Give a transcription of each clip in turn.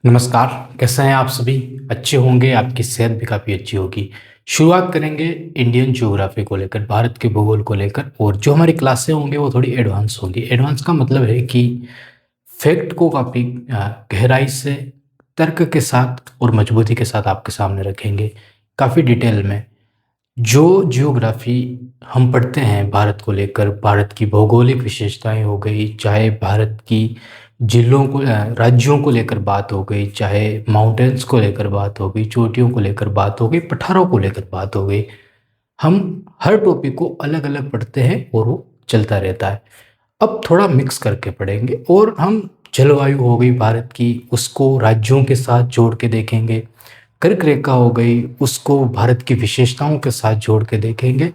नमस्कार। कैसे हैं आप सभी? अच्छे होंगे, आपकी सेहत भी काफ़ी अच्छी होगी। शुरुआत करेंगे इंडियन ज्योग्राफी को लेकर, भारत के भूगोल को लेकर। और जो हमारी क्लासें होंगी वो थोड़ी एडवांस होंगी। एडवांस का मतलब है कि फैक्ट को काफ़ी गहराई से, तर्क के साथ और मजबूती के साथ आपके सामने रखेंगे, काफ़ी डिटेल में। जो जियोग्राफी हम पढ़ते हैं भारत को लेकर, भारत की भौगोलिक विशेषताएं हो गई, चाहे भारत की जिलों को राज्यों को लेकर बात हो गई, चाहे माउंटेन्स को लेकर बात हो गई, चोटियों को लेकर बात हो गई, पठारों को लेकर बात हो गई, हम हर टॉपिक को अलग अलग पढ़ते हैं और वो चलता रहता है। अब थोड़ा मिक्स करके पढ़ेंगे और हम जलवायु हो गई भारत की, उसको राज्यों के साथ जोड़ के देखेंगे। कर्क रेखा हो गई, उसको भारत की विशेषताओं के साथ जोड़ के देखेंगे।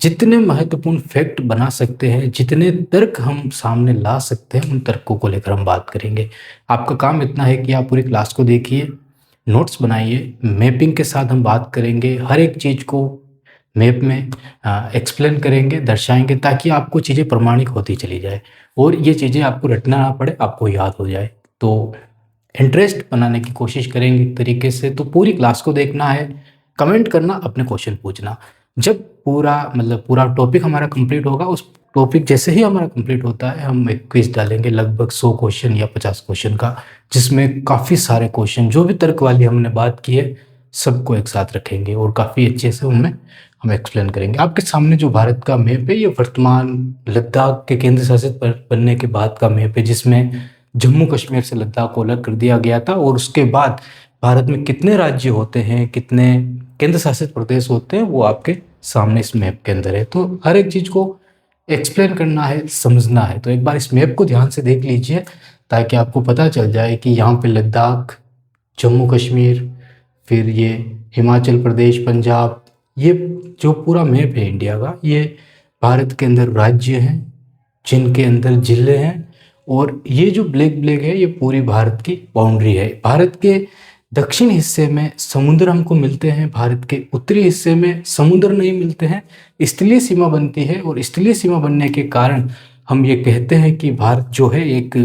जितने महत्वपूर्ण फैक्ट बना सकते हैं, जितने तर्क हम सामने ला सकते हैं, उन तर्कों को लेकर हम बात करेंगे। आपका काम इतना है कि आप पूरी क्लास को देखिए, नोट्स बनाइए, मैपिंग के साथ हम बात करेंगे, हर एक चीज़ को मैप में एक्सप्लेन करेंगे, दर्शाएंगे, ताकि आपको चीज़ें प्रमाणिक होती चली जाए और ये चीज़ें आपको रटना ना पड़े, आपको याद हो जाए। तो इंटरेस्ट बनाने की कोशिश करेंगे एक तरीके से। तो पूरी क्लास को देखना है, कमेंट करना, अपने क्वेश्चन पूछना। जब पूरा टॉपिक हमारा कंप्लीट होगा, उस टॉपिक जैसे ही हमारा कंप्लीट होता है, हम एक क्विज डालेंगे लगभग 100 क्वेश्चन या 50 क्वेश्चन का, जिसमें काफ़ी सारे क्वेश्चन जो भी तर्क वाली हमने बात की है सबको एक साथ रखेंगे और काफ़ी अच्छे से उनमें हम एक्सप्लेन करेंगे। आपके सामने जो भारत का मैप है, ये वर्तमान लद्दाख के केंद्र शासित बनने के बाद का मैप है, जिसमें जम्मू कश्मीर से लद्दाख को अलग कर दिया गया था। और उसके बाद भारत में कितने राज्य होते हैं, कितने केंद्र शासित प्रदेश होते हैं, वो आपके सामने इस मैप के अंदर है। तो हर एक चीज़ को एक्सप्लेन करना है, समझना है। तो एक बार इस मैप को ध्यान से देख लीजिए, ताकि आपको पता चल जाए कि यहाँ पे लद्दाख, जम्मू कश्मीर, फिर ये हिमाचल प्रदेश, पंजाब, ये जो पूरा मैप है इंडिया का, ये भारत के अंदर राज्य हैं, जिनके अंदर जिले हैं। और ये जो ब्लैक ब्लैक है, ये पूरी भारत की बाउंड्री है। भारत के दक्षिण हिस्से में समुद्र हमको मिलते हैं, भारत के उत्तरी हिस्से में समुद्र नहीं मिलते हैं, स्थलीय सीमा बनती है। और स्थलीय सीमा बनने के कारण हम ये कहते हैं कि भारत जो है एक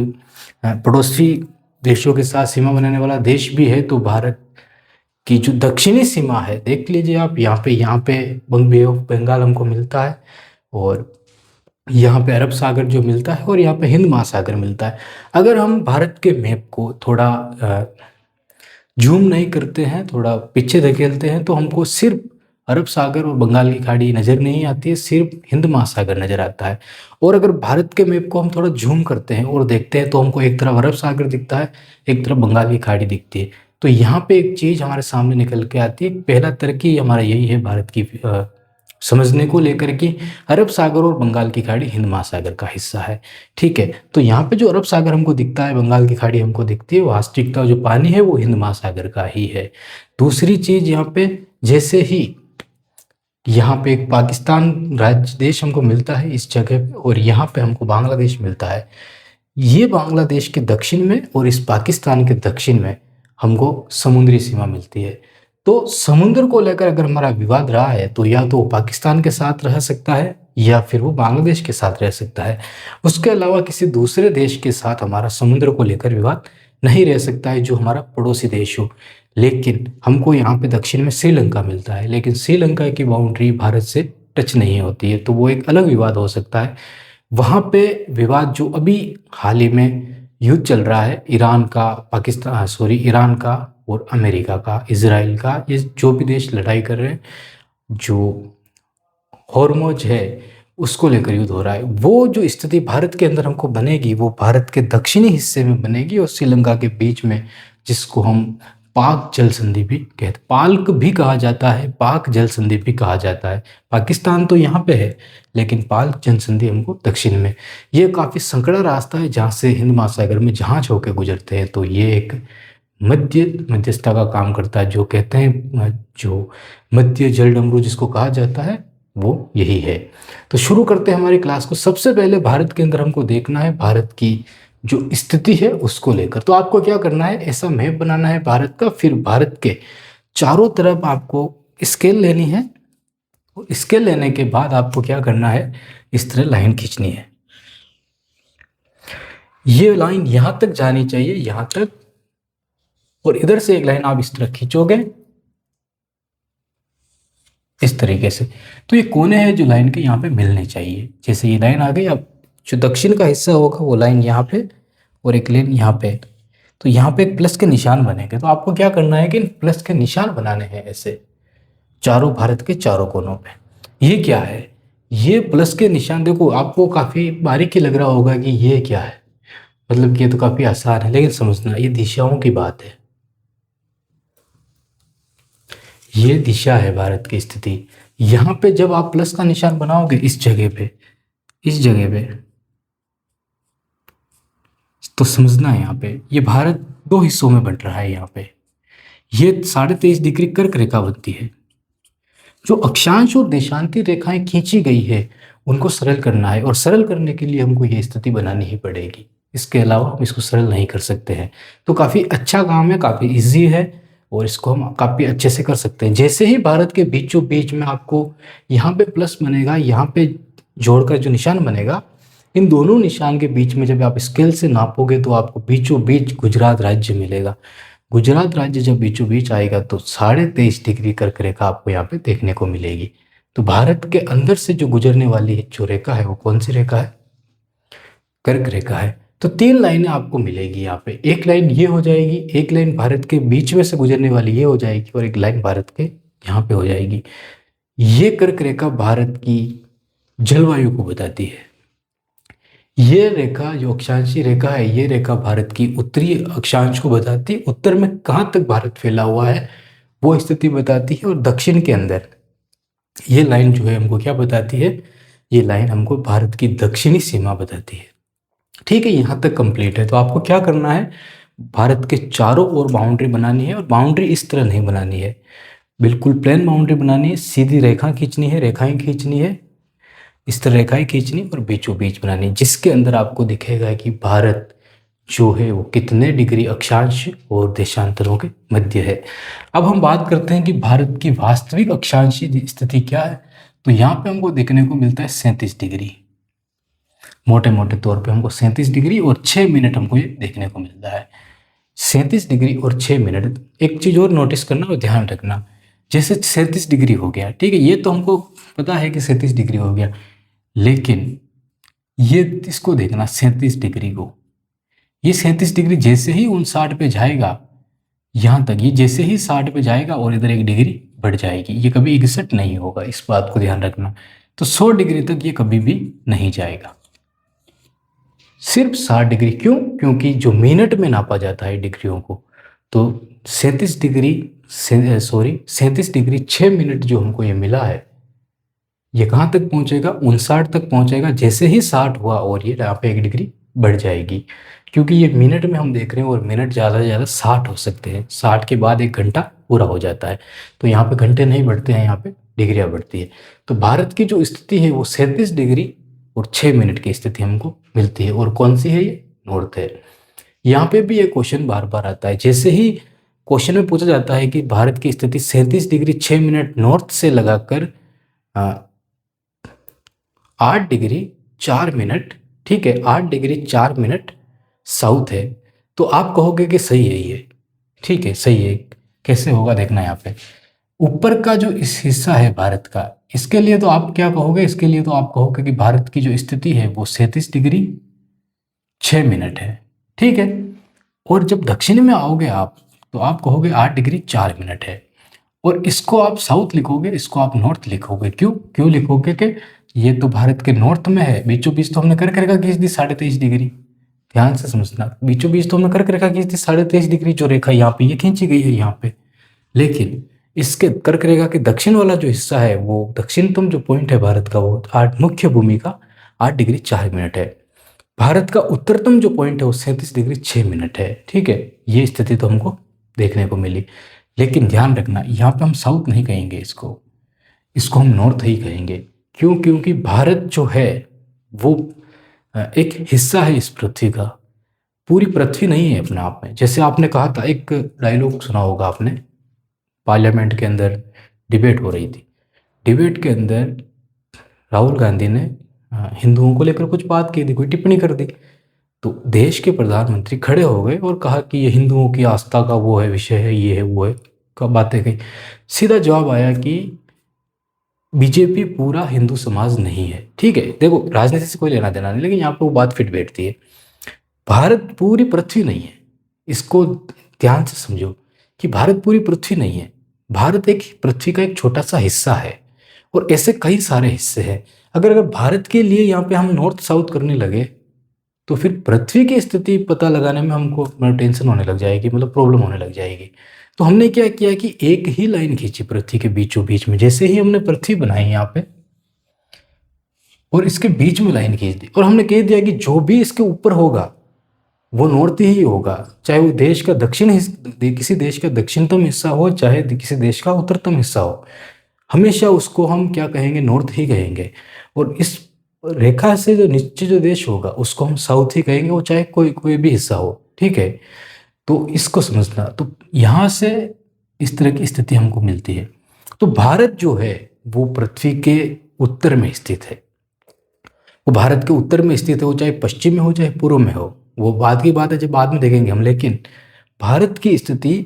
पड़ोसी देशों के साथ सीमा बनाने वाला देश भी है। तो भारत की जो दक्षिणी सीमा है, देख लीजिए आप, यहाँ पे बे ऑफ बंगाल हमको मिलता है, और यहाँ पे अरब सागर जो मिलता है, और यहाँ पे हिंद महासागर मिलता है। अगर हम भारत के मैप को थोड़ा जूम नहीं करते हैं, थोड़ा पीछे धकेलते हैं, तो हमको सिर्फ अरब सागर और बंगाल की खाड़ी नज़र नहीं आती है, सिर्फ हिंद महासागर नज़र आता है। और अगर भारत के मैप को हम थोड़ा जूम करते हैं और देखते हैं, तो हमको एक तरफ अरब सागर दिखता है, एक तरफ बंगाल की खाड़ी दिखती है। तो यहाँ पे एक चीज़ हमारे सामने निकल के आती है। पहला तरक्की हमारा यही है भारत की समझने को लेकर कि अरब सागर और बंगाल की खाड़ी हिंद महासागर का हिस्सा है। ठीक है, तो यहाँ पे जो अरब सागर हमको दिखता है, बंगाल की खाड़ी हमको दिखती है, वास्तविकता जो पानी है वो हिंद महासागर का ही है। दूसरी चीज़, यहाँ पे जैसे ही यहाँ पे एक पाकिस्तान राज्य देश हमको मिलता है इस जगह पे, और यहाँ पे हमको बांग्लादेश मिलता है। ये बांग्लादेश के दक्षिण में और इस पाकिस्तान के दक्षिण में हमको समुद्री सीमा मिलती है। तो समुद्र को लेकर अगर हमारा विवाद रहा है, तो या तो वो पाकिस्तान के साथ रह सकता है, या फिर वो बांग्लादेश के साथ रह सकता है। उसके अलावा किसी दूसरे देश के साथ हमारा समुद्र को लेकर विवाद नहीं रह सकता है, जो हमारा पड़ोसी देश हो। लेकिन हमको यहाँ पे दक्षिण में श्रीलंका मिलता है, लेकिन श्रीलंका की बाउंड्री भारत से टच नहीं होती है, तो वो एक अलग विवाद हो सकता है। वहाँ पे विवाद जो अभी हाल ही में युद्ध चल रहा है, ईरान का और अमेरिका का, इजराइल का, ये जो भी देश लड़ाई कर रहे हैं, जो हॉर्मोज है उसको लेकर युद्ध हो रहा है। वो जो स्थिति भारत के अंदर हमको बनेगी, वो भारत के दक्षिणी हिस्से में बनेगी और श्रीलंका के बीच में, जिसको हम पाक जल संधि भी कहते, पाल्क भी कहा जाता है, पाक जल संधि भी कहा जाता है। पाकिस्तान तो यहाँ पे है, लेकिन पाल्क जल संधि हमको दक्षिण में। ये काफ़ी संकरा रास्ता है, जहाँ से हिंद महासागर में जहाज होकर गुजरते हैं। तो ये एक मध्यस्थता का काम करता है, जो कहते हैं जो मध्य जल डमरू जिसको कहा जाता है, वो यही है। तो शुरू करते हैं हमारी क्लास को। सबसे पहले भारत के अंदर हमको देखना है भारत की जो स्थिति है उसको लेकर। तो आपको क्या करना है, ऐसा मैप बनाना है भारत का, फिर भारत के चारों तरफ आपको स्केल लेनी है। स्केल लेने के बाद आपको क्या करना है, इस तरह लाइन खींचनी है। ये लाइन यहाँ तक जानी चाहिए, यहाँ तक, और इधर से एक लाइन आप इस तरह खींचोगे इस तरीके से, तो ये कोने हैं जो लाइन के यहाँ पे मिलने चाहिए। जैसे ये लाइन आ गई, अब जो दक्षिण का हिस्सा होगा वो लाइन यहाँ पे और एक लाइन यहाँ पे, तो यहाँ पे एक प्लस के निशान बनेंगे। तो आपको क्या करना है कि इन प्लस के निशान बनाने हैं ऐसे चारों, भारत के चारों कोनों पे। ये क्या है, ये प्लस के निशान, देखो आपको काफ़ी बारीकी लग रहा होगा कि ये क्या है, मतलब कि ये तो काफ़ी आसान है, लेकिन समझना ये दिशाओं की बात है। ये दिशा है भारत की स्थिति। यहाँ पे जब आप प्लस का निशान बनाओगे इस जगह पे, इस जगह पे, तो समझना है यहाँ पे ये भारत दो हिस्सों में बंट रहा है। यहाँ पे ये 23.5 डिग्री कर्क रेखा बनती है। जो अक्षांश और देशांती रेखाएं खींची गई है उनको सरल करना है, और सरल करने के लिए हमको ये स्थिति बनानी ही पड़ेगी, इसके अलावा हम इसको सरल नहीं कर सकते हैं। तो काफ़ी अच्छा काम है, काफ़ी इजी है, और इसको हम काफ़ी अच्छे से कर सकते हैं। जैसे ही भारत के बीचों बीच में आपको यहाँ पे प्लस बनेगा, यहाँ पे जोड़कर जो निशान बनेगा, इन दोनों निशान के बीच में जब आप स्केल से नापोगे तो आपको बीचों बीच गुजरात राज्य मिलेगा। गुजरात राज्य जब बीचों बीच आएगा तो 23.5 डिग्री कर्क रेखा आपको यहाँ पे देखने को मिलेगी। तो भारत के अंदर से जो गुजरने वाली जो रेखा है वो कौन सी रेखा है, कर्क रेखा है। तो 3 लाइनें आपको मिलेगी यहाँ पे, एक लाइन ये हो जाएगी, एक लाइन भारत के बीच में से गुजरने वाली ये हो जाएगी, और एक लाइन भारत के यहाँ पे हो जाएगी। ये कर्क रेखा भारत की जलवायु को बताती है। ये रेखा जो अक्षांशीय रेखा है, ये रेखा भारत की उत्तरी अक्षांश को बताती है, उत्तर में कहाँ तक भारत फैला हुआ है वो स्थिति बताती है। और दक्षिण के अंदर ये लाइन जो है हमको क्या बताती है, ये लाइन हमको भारत की दक्षिणी सीमा बताती है। ठीक है, यहाँ तक कंप्लीट है। तो आपको क्या करना है, भारत के चारों ओर बाउंड्री बनानी है, और बाउंड्री इस तरह नहीं बनानी है, बिल्कुल प्लेन बाउंड्री बनानी है, सीधी रेखा खींचनी है, रेखाएं खींचनी है, इस तरह रेखाएं खींचनी और बीचों बीच बनानी, जिसके अंदर आपको दिखेगा कि भारत जो है वो कितने डिग्री अक्षांश और देशांतरों के मध्य है। अब हम बात करते हैं कि भारत की वास्तविक अक्षांशीय स्थिति क्या है। तो यहाँ पे हमको देखने को मिलता है 37 डिग्री, मोटे मोटे तौर पे हमको 37 डिग्री और 6 मिनट हमको ये देखने को मिलता है। 37 डिग्री और 6 मिनट। एक चीज़ और नोटिस करना और ध्यान रखना, जैसे 37 डिग्री हो गया, ठीक है, ये तो हमको पता है कि 37 डिग्री हो गया, लेकिन ये इसको देखना 37 डिग्री को, ये 37 डिग्री जैसे ही 59 पे जाएगा, यहाँ तक ये जैसे ही 60 पे जाएगा और इधर 1 डिग्री बढ़ जाएगी, ये कभी 61 नहीं होगा, इस बात को ध्यान रखना। तो 100 डिग्री तक ये कभी भी नहीं जाएगा, सिर्फ 60 डिग्री। क्यों? क्योंकि जो मिनट में नापा जाता है डिग्रियों को, तो 37 डिग्री 37 डिग्री 6 मिनट जो हमको ये मिला है, ये कहाँ तक पहुँचेगा, 59 तक पहुँचेगा। जैसे ही 60 हुआ और ये यहाँ पे 1 डिग्री बढ़ जाएगी, क्योंकि ये मिनट में हम देख रहे हैं, और मिनट ज़्यादा से ज़्यादा 60 हो सकते हैं, 60 के बाद 1 घंटा पूरा हो जाता है। तो यहाँ पे घंटे नहीं बढ़ते हैं, यहाँ पे डिग्रियाँ बढ़ती है। तो भारत की जो स्थिति है वो 37 डिग्री और 6 मिनट की स्थिति हमको मिलती है। और कौन सी है, ये नॉर्थ है। यहाँ पे भी ये क्वेश्चन बार बार आता है, जैसे ही क्वेश्चन में पूछा जाता है कि भारत की स्थिति 37 डिग्री 6 मिनट नॉर्थ से लगाकर 8 डिग्री 4 मिनट, ठीक है, 8 डिग्री 4 मिनट साउथ है, तो आप कहोगे कि सही है ये, ठीक है, सही है। कैसे होगा देखना, यहाँ पे ऊपर का जो इस हिस्सा है भारत का, इसके लिए तो आप क्या कहोगे, इसके लिए तो आप कहोगे कि भारत की जो स्थिति है वो 37 डिग्री 6 मिनट है, ठीक है। और जब दक्षिण में आओगे आप, तो आप कहोगे 8 डिग्री 4 मिनट है, और इसको आप साउथ लिखोगे, इसको आप नॉर्थ लिखोगे। क्यों क्यों लिखोगे कि ये तो भारत के नॉर्थ में है, बीचों बीच तो हमने कर्क रेखा खींच दी 23.5 डिग्री, ध्यान से समझना, बीचों बीच तो हमने कर्क रेखा खींच दी 23.5 डिग्री, जो रेखा यहाँ पे ये खींची गई है यहाँ पे। लेकिन इसके कर्क रेखा के दक्षिण वाला जो हिस्सा है, वो दक्षिणतम जो पॉइंट है भारत का, वो 8 मुख्य भूमि का 8 डिग्री 4 मिनट है। भारत का उत्तरतम जो पॉइंट है वो 37 डिग्री 6 मिनट है, ठीक है। ये स्थिति तो हमको देखने को मिली, लेकिन ध्यान रखना यहाँ पे हम साउथ नहीं कहेंगे, इसको हम नॉर्थ ही कहेंगे। क्यों? क्योंकि भारत जो है वो एक हिस्सा है इस पृथ्वी का, पूरी पृथ्वी नहीं है अपने आप में। जैसे आपने कहा था, एक डायलॉग सुना होगा आपने, पार्लियामेंट के अंदर डिबेट हो रही थी, डिबेट के अंदर राहुल गांधी ने हिंदुओं को लेकर कुछ बात की थी, कोई टिप्पणी कर दी, तो देश के प्रधानमंत्री खड़े हो गए और कहा कि ये हिंदुओं की आस्था का वो है, विषय है, ये है, वो है, का बातें कही। सीधा जवाब आया कि बीजेपी पूरा हिंदू समाज नहीं है। ठीक है, देखो राजनीति से कोई लेना देना नहीं, लेकिन यहाँ पर वो बात फिट बैठती है। भारत पूरी पृथ्वी नहीं है, इसको ध्यान से समझो कि भारत पूरी पृथ्वी नहीं है। भारत एक पृथ्वी का एक छोटा सा हिस्सा है और ऐसे कई सारे हिस्से हैं। अगर अगर भारत के लिए यहाँ पे हम नॉर्थ साउथ करने लगे तो फिर पृथ्वी की स्थिति पता लगाने में हमको टेंशन होने लग जाएगी, मतलब प्रॉब्लम होने लग जाएगी। तो हमने क्या किया कि एक ही लाइन खींची पृथ्वी के बीचों बीच में। जैसे ही हमने पृथ्वी बनाई यहाँ पे और इसके बीच में लाइन खींच दी और हमने कह दिया कि जो भी इसके ऊपर होगा वो नॉर्थ ही होगा, चाहे वो देश का किसी देश का दक्षिणतम हिस्सा हो, चाहे किसी देश का उत्तरतम हिस्सा हो, हमेशा उसको हम क्या कहेंगे, नॉर्थ ही कहेंगे। और इस रेखा से जो नीचे जो देश होगा उसको हम साउथ ही कहेंगे, वो चाहे कोई कोई भी हिस्सा हो। ठीक है, तो इसको समझना। तो यहाँ से इस तरह की स्थिति हमको मिलती है। तो भारत जो है वो पृथ्वी के उत्तर में स्थित है। वो भारत के उत्तर में स्थित है, वो चाहे पश्चिम में हो चाहे पूर्व में हो, वो बाद की बात है, जब बाद में देखेंगे हम। लेकिन भारत की स्थिति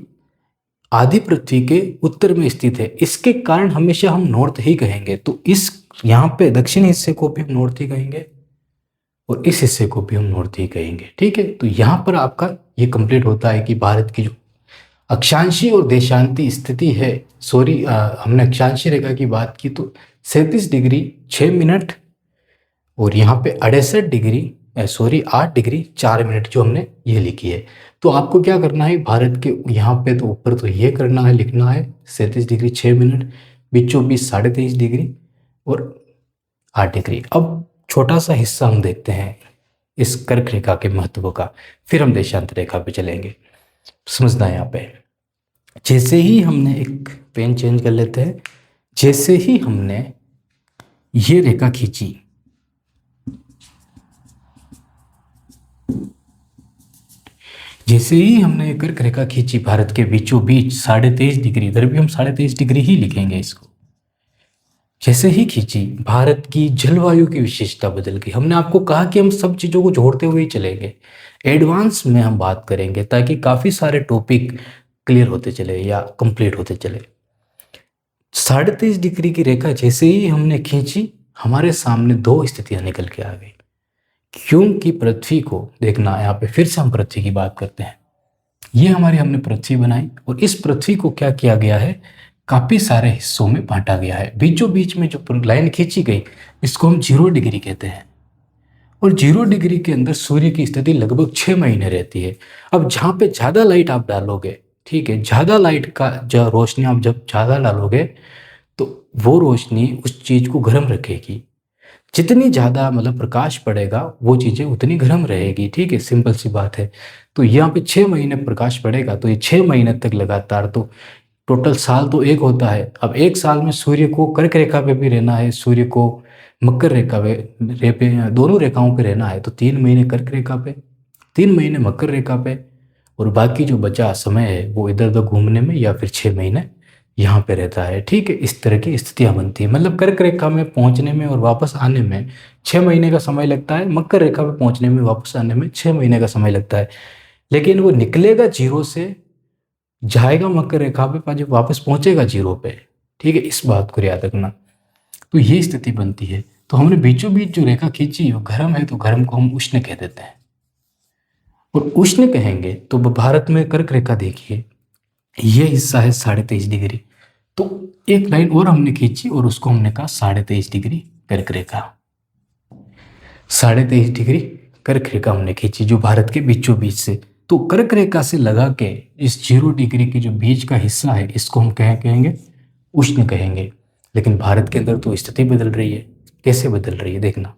आधी पृथ्वी के उत्तर में स्थित है, इसके कारण हमेशा हम नॉर्थ ही कहेंगे। तो इस यहाँ पे दक्षिण हिस्से को भी हम नॉर्थ ही कहेंगे और इस हिस्से को भी हम नॉर्थ ही कहेंगे। ठीक है, तो यहाँ पर आपका ये कंप्लीट होता है कि भारत की जो अक्षांशीय और देशांती स्थिति है, सॉरी हमने अक्षांशीय रेखा की बात की तो 37 डिग्री 6 मिनट और यहाँ पे 68 डिग्री 8 डिग्री 4 मिनट जो हमने ये लिखी है। तो आपको क्या करना है, भारत के यहाँ पे तो ऊपर तो ये करना है, लिखना है 37 डिग्री 6 मिनट, बीचों बीच 23.5 डिग्री और 8 डिग्री। अब छोटा सा हिस्सा हम देखते हैं इस कर्क रेखा के महत्व का, फिर हम देशांतर रेखा पे चलेंगे। समझना है यहाँ पे, जैसे ही हमने एक पेन चेंज कर लेते हैं, जैसे ही हमने ये रेखा खींची, जैसे ही हमने कर्क रेखा खींची भारत के बीचों बीच 23.5 डिग्री, इधर भी हम 23.5 डिग्री ही लिखेंगे इसको। जैसे ही खींची, भारत की जलवायु की विशेषता बदल गई। हमने आपको कहा कि हम सब चीज़ों को जोड़ते हुए ही चलेंगे, एडवांस में हम बात करेंगे ताकि काफ़ी सारे टॉपिक क्लियर होते चले या कंप्लीट होते चले। 23.5 डिग्री की रेखा जैसे ही हमने खींची, हमारे सामने दो स्थितियां निकल के आ गई। क्योंकि पृथ्वी को देखना, यहाँ पे फिर से हम पृथ्वी की बात करते हैं। ये हमने पृथ्वी बनाई और इस पृथ्वी को क्या किया गया है, काफी सारे हिस्सों में बांटा गया है। बीचों बीच में जो लाइन खींची गई इसको हम 0 डिग्री कहते हैं और 0 डिग्री के अंदर सूर्य की स्थिति लगभग 6 महीने रहती है। अब जहाँ पे ज़्यादा लाइट आप डालोगे, ठीक है, ज़्यादा लाइट का जो रोशनी आप जब ज़्यादा डालोगे तो वो रोशनी उस चीज़ को गर्म रखेगी। जितनी ज़्यादा मतलब प्रकाश पड़ेगा वो चीज़ें उतनी गर्म रहेगी। ठीक है, सिंपल सी बात है। तो यहाँ पे 6 महीने प्रकाश पड़ेगा तो ये 6 महीने तक लगातार, तो टोटल साल तो एक होता है। अब एक साल में सूर्य को कर्क रेखा पे भी रहना है, सूर्य को मकर रेखा पे दोनों रेखाओं पे रहना है। तो 3 महीने कर्क रेखा पे, 3 महीने मकर रेखा पे और बाकी जो बचा समय है वो इधर उधर घूमने में या फिर 6 महीने यहाँ पे रहता है। ठीक है, इस तरह की स्थितियाँ बनती है। मतलब कर्क रेखा में पहुँचने में और वापस आने में 6 महीने का समय लगता है, मकर रेखा पे पहुँचने में वापस आने में 6 महीने का समय लगता है। लेकिन वो निकलेगा 0 से, जाएगा मकर रेखा पे, जब वापस पहुँचेगा 0 पे। ठीक है, इस बात को याद रखना। तो ये स्थिति बनती है। तो हमने बीचों बीच जो रेखा खींची वो गर्म है, तो गर्म को हम उष्ण कह देते हैं। और उष्ण कहेंगे तो भारत में कर्क रेखा देखिए, ये हिस्सा है 23.5 डिग्री। तो एक लाइन और हमने खींची और उसको हमने कहा 23.5 डिग्री कर्क रेखा। 23.5 डिग्री कर्क रेखा हमने खींची जो भारत के बीचों बीच से। तो कर्क रेखा से लगा के इस 0 डिग्री की जो बीच का हिस्सा है इसको हम कहेंगे उष्ण कहेंगे। लेकिन भारत के अंदर तो स्थिति बदल रही है। कैसे बदल रही है देखना,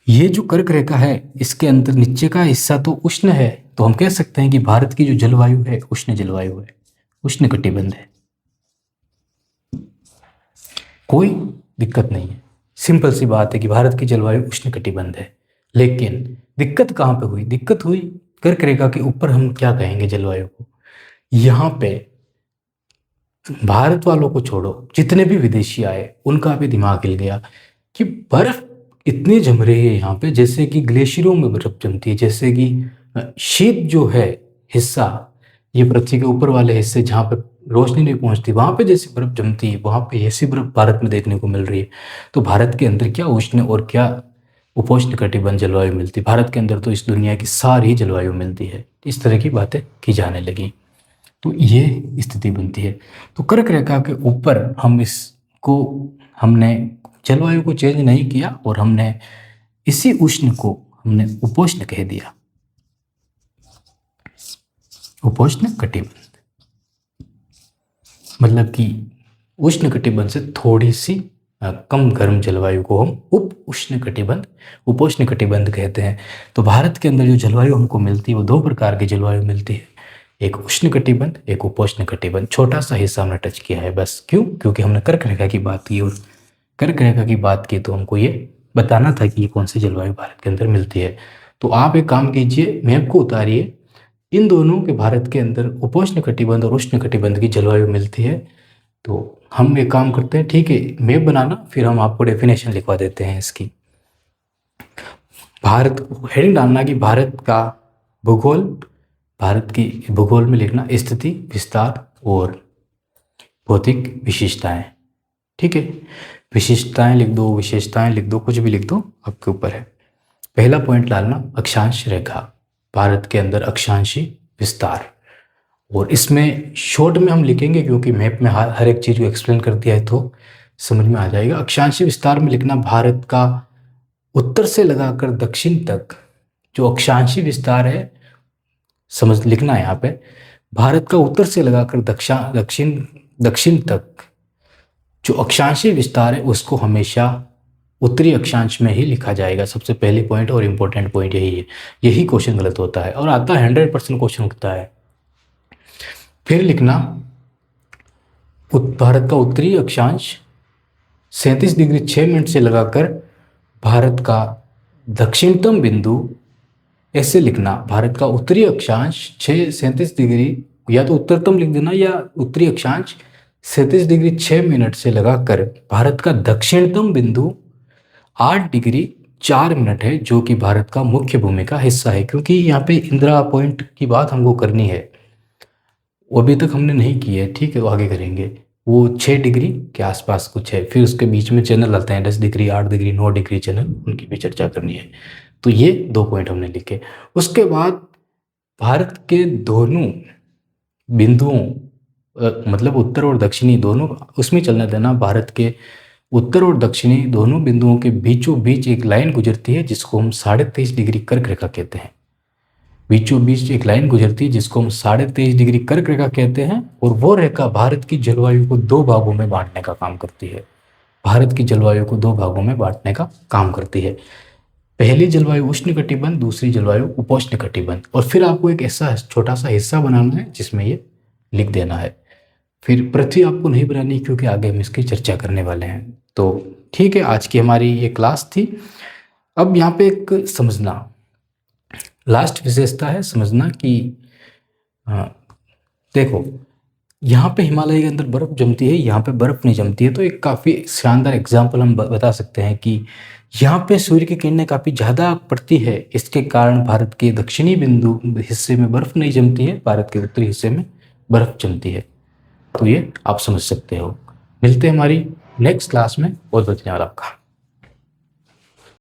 ये जो कर्क रेखा है इसके अंदर नीचे का हिस्सा तो उष्ण है, तो हम कह सकते हैं कि भारत की जो जलवायु है उष्ण जलवायु है, उष्ण कटिबंध है। कोई दिक्कत नहीं है, सिंपल सी बात है कि भारत की जलवायु उष्ण कटिबंध है। लेकिन दिक्कत कहाँ पे हुई, दिक्कत हुई कर्क रेखा के ऊपर। हम क्या कहेंगे जलवायु को, यहाँ पे भारत वालों को छोड़ो, जितने भी विदेशी आए उनका भी दिमाग हिल गया कि बर्फ इतनी जम रही है यहाँ पे जैसे कि ग्लेशियरों में बर्फ जमती है, जैसे कि शीत जो है हिस्सा, ये पृथ्वी के ऊपर वाले हिस्से जहाँ पे रोशनी नहीं पहुँचती, वहाँ पे जैसी बर्फ जमती है, वहाँ पे ऐसी बर्फ भारत में देखने को मिल रही है। तो भारत के अंदर क्या उष्ण और क्या उपोष्ण कटिबंध जलवायु मिलती, भारत के अंदर तो इस दुनिया की सारी जलवायु मिलती है। इस तरह की बातें की जाने लगी, तो ये स्थिति बनती है। तो कर्क रेखा के ऊपर हमने जलवायु को चेंज नहीं किया और हमने इसी उष्ण को हमने उपोष्ण कह दिया, उपोष्ण कटिबंध। मतलब कि उष्ण कटिबंध से थोड़ी सी कम गर्म जलवायु को हम उपोष्ण कटिबंध कहते हैं। तो भारत के अंदर जो जलवायु हमको मिलती है वो दो प्रकार की जलवायु मिलती है, एक उष्ण कटिबंध, एक उपोष्ण कटिबंध। छोटा सा हिस्सा हमने टच किया है बस, क्यों? क्योंकि हमने कर्क रेखा की बात की, और कर्क रेखा की बात की तो हमको ये बताना था कि ये कौन सी जलवायु भारत के अंदर मिलती है। तो आप एक काम कीजिए, मैप को उतारिए, इन दोनों के भारत के अंदर उपोष्ण कटिबंध और उष्ण कटिबंध की जलवायु मिलती है। तो हम एक काम करते हैं, ठीक है, मैप बनाना, फिर हम आपको डेफिनेशन लिखवा देते हैं इसकी। भारत, हेडिंग डालना कि भारत का भूगोल, भारत की भूगोल में लिखना स्थिति, विस्तार और भौतिक विशेषताएं। ठीक है, विशिष्टताएं लिख दो, विशेषताएं लिख दो, कुछ भी लिख दो, आपके ऊपर है। पहला पॉइंट डालना अक्षांश रेखा, भारत के अंदर अक्षांशी विस्तार। और इसमें शॉर्ट में हम लिखेंगे क्योंकि मैप में हर एक चीज़ को एक्सप्लेन कर दिया है तो समझ में आ जाएगा। अक्षांशी विस्तार में लिखना भारत का उत्तर से लगाकर दक्षिण तक जो अक्षांशी विस्तार है, समझ लिखना है यहाँ पे, भारत का उत्तर से लगाकर दक्षिण तक जो अक्षांशी विस्तार है उसको हमेशा उत्तरी अक्षांश में ही लिखा जाएगा। सबसे पहली पॉइंट और इम्पोर्टेंट पॉइंट यही है। यही क्वेश्चन गलत होता है और आता है 100% क्वेश्चन उठता है। फिर लिखना भारत का उत्तरी अक्षांश 37 डिग्री 6 मिनट से लगाकर भारत का दक्षिणतम बिंदु, ऐसे लिखना, भारत का उत्तरी अक्षांश 37 डिग्री, या तो उत्तरतम लिख देना या उत्तरी अक्षांश 37 डिग्री 6 मिनट से लगाकर भारत का दक्षिणतम बिंदु 8 डिग्री 4 मिनट है, जो कि भारत का मुख्य भूमि का हिस्सा है। क्योंकि यहाँ पे इंदिरा पॉइंट की बात हमको करनी है, वो अभी तक हमने नहीं की है, ठीक है, वो आगे करेंगे। वो 6 डिग्री के आसपास कुछ है, फिर उसके बीच में चैनल आते हैं 10 डिग्री, 8 डिग्री, 9 डिग्री चैनल, उनकी भी चर्चा करनी है। तो ये 2 पॉइंट हमने लिखे। उसके बाद भारत के दोनों बिंदुओं, मतलब उत्तर और दक्षिणी दोनों, उसमें चलने देना, भारत के उत्तर और दक्षिणी दोनों बिंदुओं के बीचों बीच एक लाइन गुजरती है जिसको हम 23.5 डिग्री कर्क रेखा कहते हैं। बीचों बीच एक लाइन गुजरती है जिसको हम 23.5 डिग्री कर्क रेखा कहते हैं, और वो रेखा भारत की जलवायु को 2 भागों में बांटने का काम करती है। भारत की जलवायु को 2 भागों में बांटने का काम करती है। पहली जलवायु उष्ण कटिबंध, दूसरी जलवायु उपोष्ण कटिबंध। और फिर आपको एक ऐसा छोटा सा हिस्सा बनाना है जिसमें ये लिख देना है। फिर पृथ्वी आपको नहीं बनानी क्योंकि आगे हम इसकी चर्चा करने वाले हैं। तो ठीक है, आज की हमारी ये क्लास थी। अब यहाँ पे एक समझना, लास्ट विशेषता है समझना कि देखो, यहाँ पे हिमालय के अंदर बर्फ़ जमती है, यहाँ पे बर्फ़ नहीं जमती है। तो एक काफ़ी शानदार एग्जाम्पल हम बता सकते हैं कि यहाँ पे सूर्य की किरणें काफ़ी ज़्यादा पड़ती है, इसके कारण भारत के दक्षिणी बिंदु हिस्से में बर्फ़ नहीं जमती है, भारत के उत्तरी हिस्से में बर्फ़ जमती है। तो ये आप समझ सकते हो। मिलते हैं हमारी नेक्स्ट क्लास में। बहुत बहुत धन्यवाद आपका।